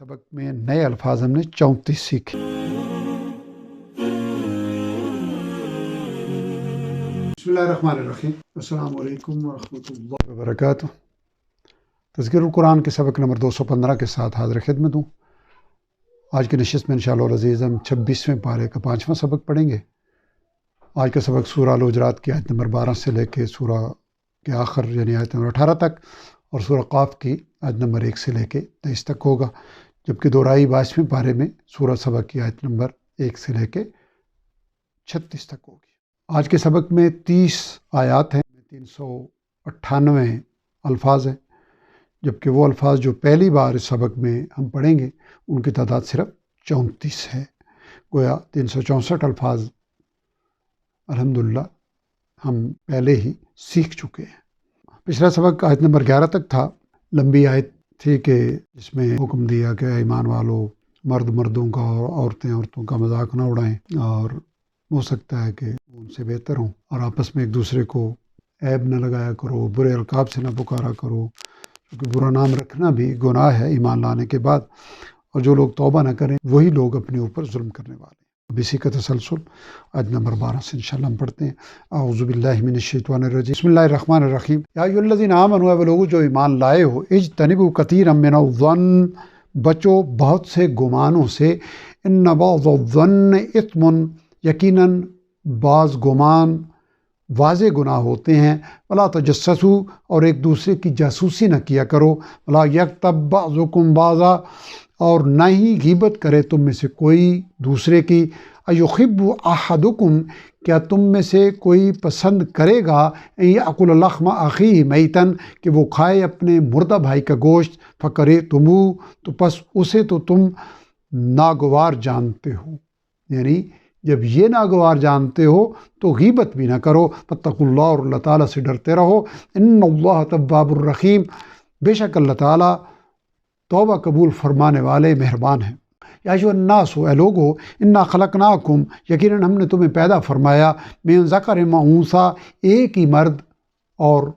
سبق میں نئے الفاظ ہم نے 34 سیکھے۔ بسم اللہ الرحمن الرحیم، السلام علیکم ورحمۃ اللہ وبرکاتہ۔ تذکر القرآن کے سبق نمبر 215 کے ساتھ حاضر خدمت ہوں۔ آج کی نشست میں انشاءاللہ العزیز ہم 26ویں پارے کا 5واں سبق پڑھیں گے۔ آج کا سبق سورہ الحجرات کی آیت نمبر 12 سے لے کے سورہ کے آخر یعنی آیت نمبر 18 تک، اور سورہ قاف کی آیت نمبر 1 سے لے کے 23 تک ہوگا، جبکہ دورائی 22ویں پارے میں سورہ سبق کی آیت نمبر 1 سے لے کے 36 تک ہوگی۔ آج کے سبق میں 30 آیات ہیں، 398 الفاظ ہیں، جبکہ وہ الفاظ جو پہلی بار اس سبق میں ہم پڑھیں گے ان کی تعداد صرف 34 ہے۔ گویا 364 الفاظ الحمدللہ ہم پہلے ہی سیکھ چکے ہیں۔ پچھلا سبق آیت نمبر 11 تک تھا، لمبی آیت تھی کہ جس میں حکم دیا کہ ایمان والو مرد مردوں کا اور عورتیں عورتوں کا مذاق نہ اڑائیں، اور ہو سکتا ہے کہ ان سے بہتر ہوں، اور آپس میں ایک دوسرے کو عیب نہ لگایا کرو، برے القاب سے نہ پکارا کرو، کیونکہ برا نام رکھنا بھی گناہ ہے ایمان لانے کے بعد، اور جو لوگ توبہ نہ کریں وہی لوگ اپنے اوپر ظلم کرنے والے ہیں۔ اب اسی کا تسلسل آج نمبر 12 سے انشاءاللہ ہم پڑھتے ہیں۔ اعوذ باللہ من الشیطان الرجیم، بسم اللہ الرحمن الرحیم۔ یا ایھا الذین آمنوا، وہ لوگ جو ایمان لائے ہو، اجتنبوا کثیرا من الظن، بچو بہت سے گمانوں سے، ان بعض الظن اثم، یقیناً بعض گمان واضح گناہ ہوتے ہیں، ولا تجسسوا، اور ایک دوسرے کی جاسوسی نہ کیا کرو، ولا یغتب بعضکم بعضا، اور نہ ہی غیبت کرے تم میں سے کوئی دوسرے کی، ایحب احدکم، کیا تم میں سے کوئی پسند کرے گا، ان یأکل لحم اخیہ میتا، کہ وہ کھائے اپنے مردہ بھائی کا گوشت، فکرہتموہ، تو پس اسے تو تم ناگوار جانتے ہو، یعنی جب یہ ناگوار جانتے ہو تو غیبت بھی نہ کرو، فاتقوا اللہ، اور اللہ تعالیٰ سے ڈرتے رہو، ان اللہ تواب الرحیم، بے شک اللہ تعالیٰ توبہ قبول فرمانے والے مہربان ہیں۔ یا ایھا الناس، اے لوگو، انا خلقناکم، یقیناً ہم نے تمہیں پیدا فرمایا، من ذکر و انثیٰ، ایک ہی مرد اور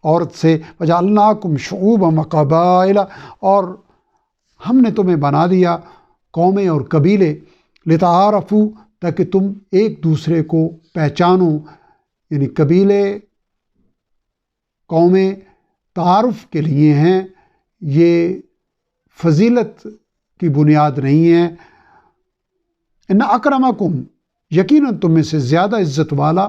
عورت سے، وجعلناکم شعوبا وقبائل، اور ہم نے تمہیں بنا دیا قومیں اور قبیلے، لتعارفوا، تاکہ تم ایک دوسرے کو پہچانو، یعنی قبیلے قومیں تعارف کے لیے ہیں، یہ فضیلت کی بنیاد نہیں ہے۔ ان اکرمکم، یقیناً تم میں سے زیادہ عزت والا،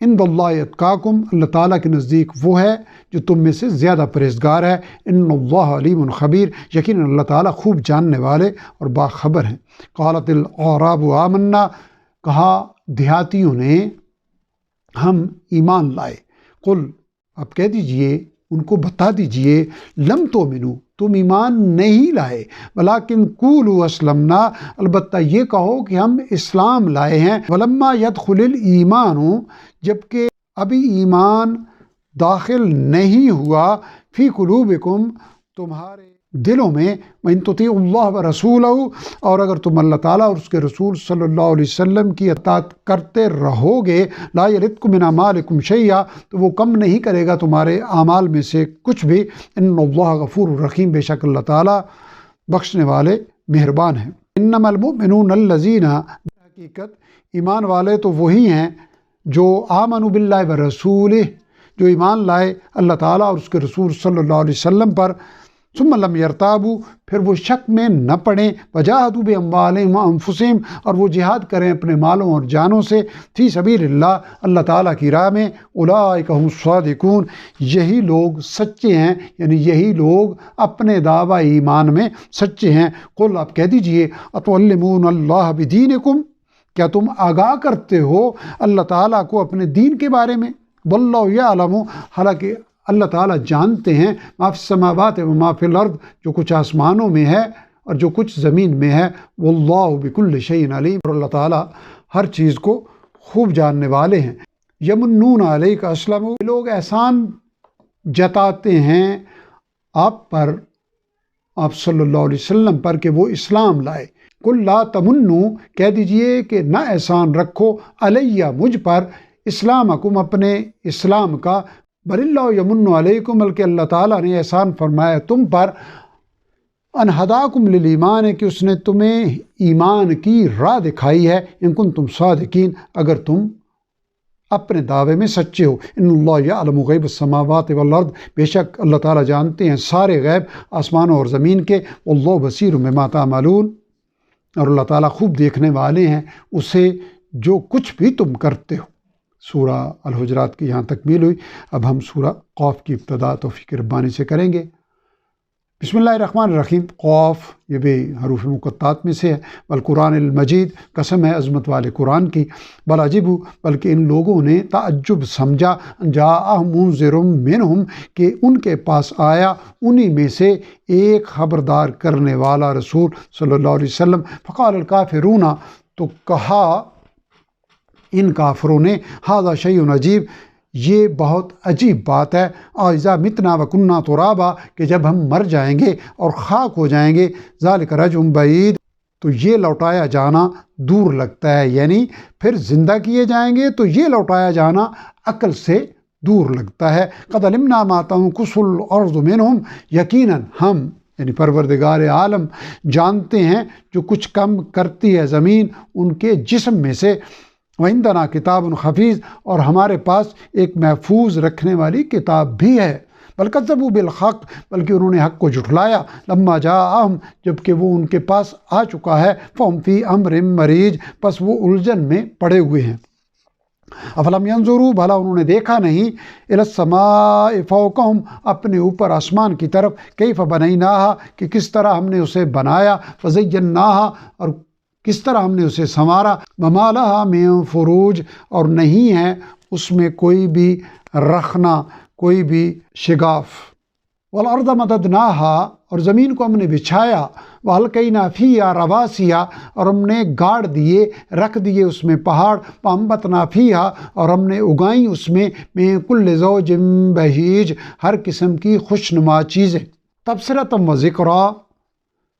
عند اللہ اتقاکم، اللہ تعالیٰ کے نزدیک وہ ہے جو تم میں سے زیادہ پرہیزگار ہے، ان اللہ علیم خبیر، یقیناً اللہ تعالیٰ خوب جاننے والے اور باخبر ہیں۔ قالت الاعراب آمنا، کہا دیہاتیوں نے ہم ایمان لائے، قل، آپ کہہ دیجئے، ان کو بتا دیجئے، لم تؤمنوا، تم ایمان نہیں لائے، ولیکن قولوا اسلمنا، البتہ یہ کہو کہ ہم اسلام لائے ہیں، ولما يدخل الایمان، جبکہ ابھی ایمان داخل نہیں ہوا، فی قلوبکم، تمہارے دلوں میں، وَإِن تُطِيعُوا اللَّهَ وَرَسُولَهُ، اور اگر تم اللہ تعالیٰ اور اس کے رسول صلی اللہ علیہ وسلم کی اطاعت کرتے رہو گے، لا يَلِتْكُم مِّنْ أَعْمَالِكُمْ شَيْئًا، تو وہ کم نہیں کرے گا تمہارے اعمال میں سے کچھ بھی، ان اللہ غفور الرحیم، بے شک اللہ تعالیٰ بخشنے والے مہربان ہیں۔ انما المؤمنون الذین، حقیقت ایمان والے تو وہی ہیں جو آمنوا باللہ ورسولہ، جو ایمان لائے اللہ تعالیٰ اور اس کے رسول صلی اللہ علیہ وسلم پر، ثم لم یرتابوا، پھر وہ شک میں نہ پڑیں، وجاہدوا باموالہم وانفسہم، اور وہ جہاد کریں اپنے مالوں اور جانوں سے، فی سبیل اللہ، اللہ تعالیٰ کی راہ میں، اولئک هم الصادقون، یہی لوگ سچے ہیں، یعنی یہی لوگ اپنے دعویٰ ایمان میں سچے ہیں۔ قل، آپ کہہ دیجئے، اتعلمون اللہ بدینکم، کیا تم آگاہ کرتے ہو اللہ تعالیٰ کو اپنے دین کے بارے میں، واللہ یعلم، حالانکہ اللہ تعالیٰ جانتے ہیں، ما فی السماوات و ما فی الارض، جو کچھ آسمانوں میں ہے اور جو کچھ زمین میں ہے، واللہ بکل شیء علیم، اور اللہ تعالیٰ ہر چیز کو خوب جاننے والے ہیں۔ یمنون علیک اسلموا، لوگ احسان جتاتے ہیں آپ پر، آپ صلی اللہ علیہ وسلم پر، کہ وہ اسلام لائے۔ قل لا تمنوا، کہہ دیجئے کہ نہ احسان رکھو، علیہ، مجھ پر، اسلامکم، اپنے اسلام کا، بل اللہ یمن علیکم، بلکہ اللہ تعالیٰ نے احسان فرمایا تم پر، ان ہداکم للایمان ہے کہ اس نے تمہیں ایمان کی راہ دکھائی ہے، ان کنتم صادقین اگر تم اپنے دعوے میں سچے ہو۔ ان اللہ یعلم غیب السماوات والارض، بے شک اللہ تعالیٰ جانتے ہیں سارے غیب آسمانوں اور زمین کے، واللہ بصیر بما تعملون، اور اللہ تعالیٰ خوب دیکھنے والے ہیں اسے جو کچھ بھی تم کرتے ہو۔ سورہ الحجرات کی یہاں تکمیل ہوئی۔ اب ہم سورہ قاف کی ابتدا توفیق ربانی سے کریں گے۔ بسم اللہ الرحمن الرحیم۔ قاف یہ بھی حروف مقطعات میں سے ہے۔ والقرآن المجید، قسم ہے عظمت والے قرآن کی۔ بل عجیبو، بلکہ ان لوگوں نے تعجب سمجھا، جاءہم منذر منہم، کہ ان کے پاس آیا انہی میں سے ایک خبردار کرنے والا رسول صلی اللہ علیہ وسلم۔ فقال الکافرون، تو کہا ان کافروں نے، ھذا شیء عجیب، یہ بہت عجیب بات ہے، اذا متنا وکنا ترابا، کہ جب ہم مر جائیں گے اور خاک ہو جائیں گے، ذالک رجع بعید، تو یہ لوٹایا جانا دور لگتا ہے، یعنی پھر زندہ کیے جائیں گے تو یہ لوٹایا جانا عقل سے دور لگتا ہے۔ قد علمنا ما تنقص الارض منہم، یقیناً ہم یعنی پروردگار عالم جانتے ہیں جو کچھ کم کرتی ہے زمین ان کے جسم میں سے۔ وعندنا کتاب حفیظ، اور ہمارے پاس ایک محفوظ رکھنے والی کتاب بھی ہے۔ بل کذبوا بالحق، بلکہ انہوں نے حق کو جھٹلایا، لما جاءہم، جبکہ وہ ان کے پاس آ چکا ہے، فہم فی امر مریج، پس وہ الجھن میں پڑے ہوئے ہیں۔ افلم ینظروا، بھلا انہوں نے دیکھا نہیں، الی السماء فوقہم، اپنے اوپر آسمان کی طرف، کیف بنیناہا، کہ کس طرح ہم نے اسے بنایا، فزیناہا، اور کس طرح ہم نے اسے سنوارا، وما لہا من فروج، اور نہیں ہے اس میں کوئی بھی رخنا، کوئی بھی شگاف۔ والارض مددناہا، اور زمین کو ہم نے بچھایا، والقینا فیہا رواسیا، اور ہم نے گاڑ دیے، رکھ دیے اس میں پہاڑ، فانبتنا فیہا، اور ہم نے اگائیں اس میں، من کل زوج بہیج، ہر قسم کی خوشنما چیزیں، تبصرۃ و ذکریٰ،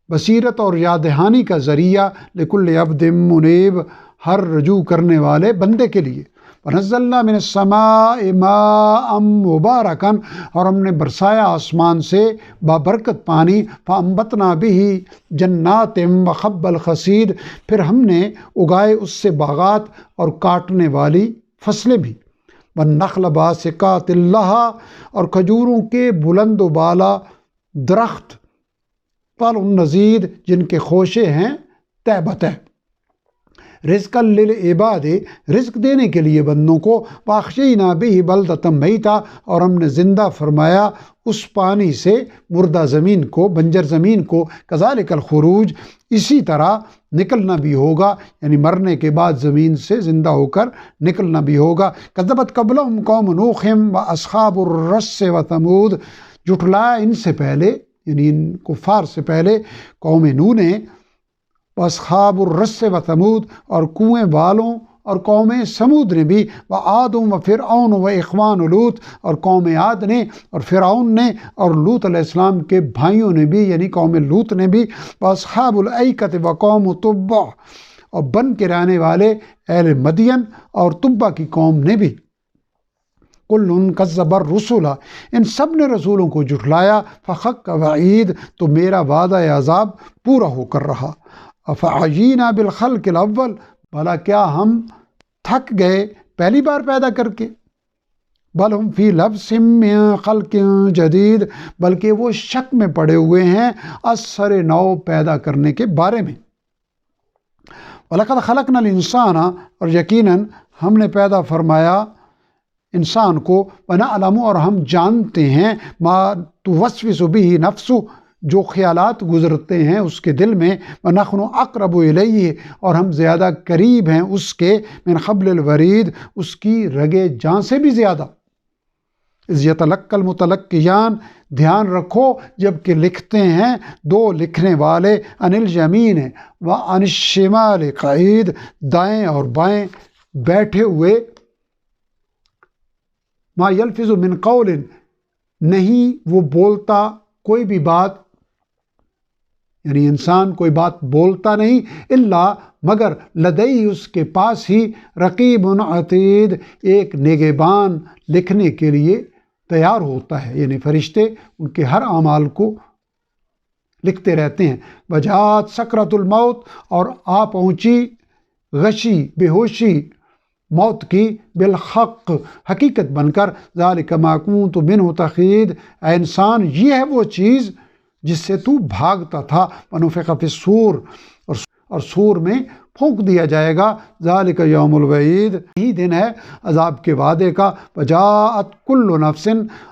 بصیرت اور یاد دہانی کا ذریعہ، لکل عبد منیب، ہر رجوع کرنے والے بندے کے لیے۔ ونزلنا من السماء ماء مبارکا، اور ہم نے برسایا آسمان سے بابرکت پانی، فانبتنا به جنات وحب الحصید، پھر ہم نے اگائے اس سے باغات اور کاٹنے والی فصلیں بھی۔ والنخل باسقات لہا، اور کھجوروں کے بلند و بالا درخت، طلع نضید، جن کے خوشے ہیں تہ بتہ، رزقا للعباد، رزق دینے کے لیے بندوں کو، واحیینا بہ بلدۃ میتا، اور ہم نے زندہ فرمایا اس پانی سے مردہ زمین کو، بنجر زمین کو، کذالک الخروج، اسی طرح نکلنا بھی ہوگا، یعنی مرنے کے بعد زمین سے زندہ ہو کر نکلنا بھی ہوگا۔ کذبت قبلہم قوم نوح واصحاب الرس وثمود، جھٹلایا ان سے پہلے یعنی ان کفار سے پہلے قوم نوح نے، واصحاب الرس وثمود، اور کنویں والوں اور قوم سمود نے بھی، وعاد وفرعون واخوان لوط، اور قوم عاد نے اور فرعون نے اور لوط علیہ السلام کے بھائیوں نے بھی یعنی قوم لوط نے بھی، واصحاب الایکۃ وقوم تبع، اور بن کے رہنے والے اہل مدین اور تبع کی قوم نے بھی۔ کل کذب الرسل، ان سب نے رسولوں کو جھٹلایا، فحق وعید، تو میرا وعدہ عذاب پورا ہو کر رہا۔ افعینا بالخلق الاول، بھلا کیا ہم تھک گئے پہلی بار پیدا کر کے، بل ہم فی لبس من خلق جدید، بلکہ وہ شک میں پڑے ہوئے ہیں اثر نو پیدا کرنے کے بارے میں۔ وَلَقَدْ خَلَقْنَا الْإِنسَانَ، اور یقیناً ہم نے پیدا فرمایا انسان کو، وَنَعْلَمُ، اور ہم جانتے ہیں، مَا تُوَسْوِسُ بِهِ نَفْسُهُ، جو خیالات گزرتے ہیں اس کے دل میں، وَنَحْنُ أَقْرَبُ إِلَيْهِ، اور ہم زیادہ قریب ہیں اس کے، مِنْ حَبْلِ الْوَرِيدِ، اس کی رگِ جاں سے بھی زیادہ۔ اِذْ يَتَلَقَّى الْمُتَلَقِّيَانِ، دھیان رکھو جب کہ لکھتے ہیں دو لکھنے والے، عَنِ الْيَمِينِ وَعَنِ الشِّمَالِ قَعِيدٌ، دائیں اور بائیں بیٹھے ہوئے، مَا يَلْفِظُ مِنْ قَوْلٍ، نہیں وہ بولتا کوئی بھی بات، یعنی انسان کوئی بات بولتا نہیں، الا مگر لدیہ، اس کے پاس ہی، رقیب عتید، ایک نگہبان لکھنے کے لیے تیار ہوتا ہے، یعنی فرشتے ان کے ہر اعمال کو لکھتے رہتے ہیں۔ وجات سکرت الموت، اور آ پہنچی غشی بے ہوشی موت کی، بالحق حقیقت بن کر، ذالک ما کنت منہ تحید، اے انسان یہ ہے وہ چیز جس سے تو بھاگتا تھا۔ ونفخ فی الصور، اور سور میں پھونک دیا جائے گا، ذالک یوم الوعید، یہی دن ہے عذاب کے وعدے کا۔ وجاءت کل نفس،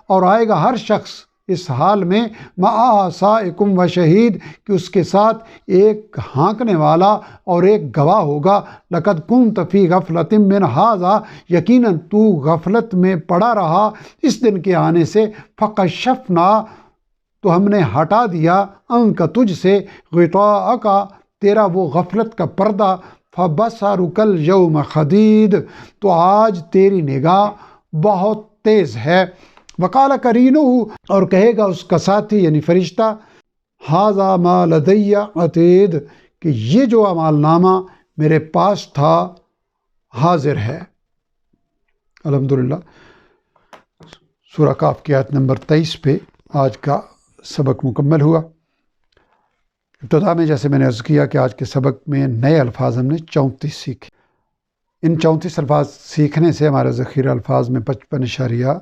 اور آئے گا ہر شخص اس حال میں، معہا سائق و شہید، کہ اس کے ساتھ ایک ہانکنے والا اور ایک گواہ ہوگا۔ لقد کنت فی غفلۃ من ھذا، یقیناً تو غفلت میں پڑا رہا اس دن کے آنے سے۔ فکشفنا، تو ہم نے ہٹا دیا، عنک تجھ سے، غطاءک، تیرا وہ غفلت کا پردہ، فبصرک الیوم حدید، تو آج تیری نگاہ بہت تیز ہے۔ وقال قرینہ، اور کہے گا اس کا ساتھی یعنی فرشتہ، ھذا ما لدی عتید، کہ یہ جو اعمال نامہ میرے پاس تھا حاضر ہے۔ الحمدللہ، سورہ کاف کی آیت نمبر 23 پہ آج کا سبق مکمل ہوا۔ ابتدا میں جیسے میں نے عرض کیا کہ آج کے سبق میں نئے الفاظ ہم نے 34 سیکھے۔ ان 34 الفاظ سیکھنے سے ہمارے ذخیرہ الفاظ میں 55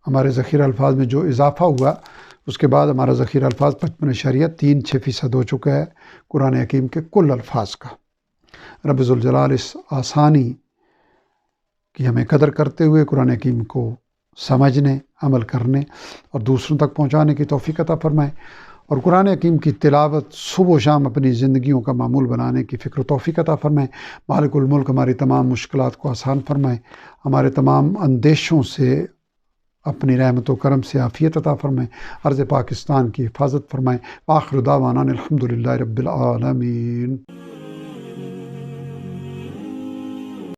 ہمارے ذخیرہ الفاظ میں جو اضافہ ہوا، اس کے بعد ہمارا ذخیرہ الفاظ 55.36% ہو چکا ہے قرآن حکیم کے کل الفاظ کا۔ رب ذوالجلال اس آسانی کی ہمیں قدر کرتے ہوئے قرآن حکیم کو سمجھنے، عمل کرنے اور دوسروں تک پہنچانے کی توفیق عطا فرمائے، اور قرآن حکیم کی تلاوت صبح و شام اپنی زندگیوں کا معمول بنانے کی فکر و توفیق عطا فرمائے۔ مالک الملک ہماری تمام مشکلات کو آسان فرمائے، ہمارے تمام اندیشوں سے اپنی رحمت و کرم سے عافیت عطا فرمائے، ارض پاکستان کی حفاظت فرمائے۔ آخر دعوانا الحمدللہ رب العالمین۔